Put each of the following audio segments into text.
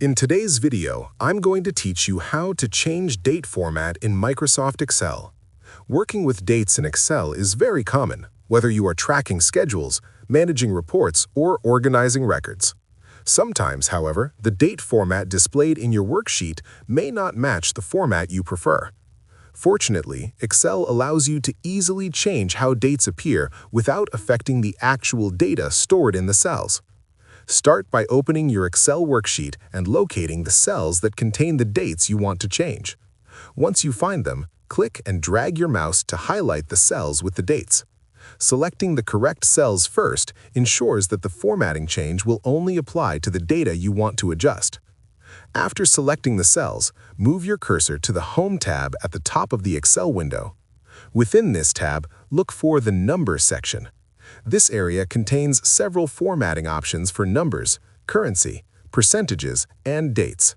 In today's video, I'm going to teach you how to change date format in Microsoft Excel. Working with dates in Excel is very common, whether you are tracking schedules, managing reports, or organizing records. Sometimes, however, the date format displayed in your worksheet may not match the format you prefer. Fortunately, Excel allows you to easily change how dates appear without affecting the actual data stored in the cells. Start by opening your Excel worksheet and locating the cells that contain the dates you want to change. Once you find them, click and drag your mouse to highlight the cells with the dates. Selecting the correct cells first ensures that the formatting change will only apply to the data you want to adjust. After selecting the cells, move your cursor to the Home tab at the top of the Excel window. Within this tab, look for the Numbers section. This area contains several formatting options for numbers, currency, percentages, and dates.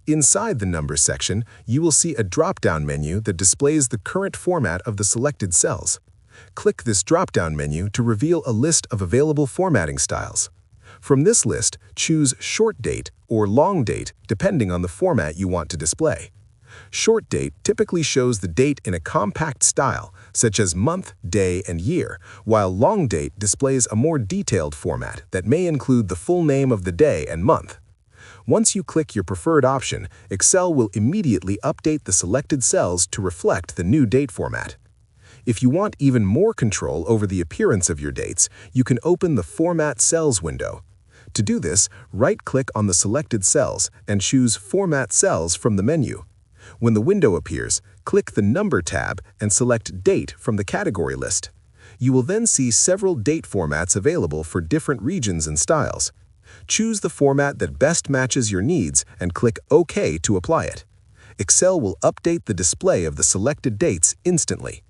Inside the Numbers section, you will see a drop-down menu that displays the current format of the selected cells. Click this drop-down menu to reveal a list of available formatting styles. From this list, choose Short Date or Long Date depending on the format you want to display. Short Date typically shows the date in a compact style, such as month, day, and year, while Long Date displays a more detailed format that may include the full name of the day and month. Once you click your preferred option, Excel will immediately update the selected cells to reflect the new date format. If you want even more control over the appearance of your dates, you can open the Format Cells window. To do this, right-click on the selected cells and choose Format Cells from the menu. When the window appears, click the Number tab and select Date from the category list. You will then see several date formats available for different regions and styles. Choose the format that best matches your needs and click OK to apply it. Excel will update the display of the selected dates instantly.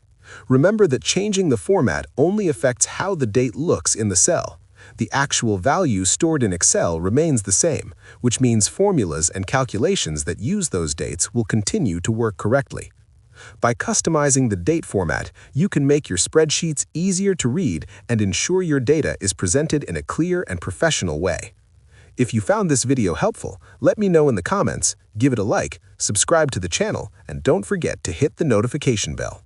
Remember that changing the format only affects how the date looks in the cell. The actual value stored in Excel remains the same, which means formulas and calculations that use those dates will continue to work correctly. By customizing the date format, you can make your spreadsheets easier to read and ensure your data is presented in a clear and professional way. If you found this video helpful, let me know in the comments, give it a like, subscribe to the channel, and don't forget to hit the notification bell.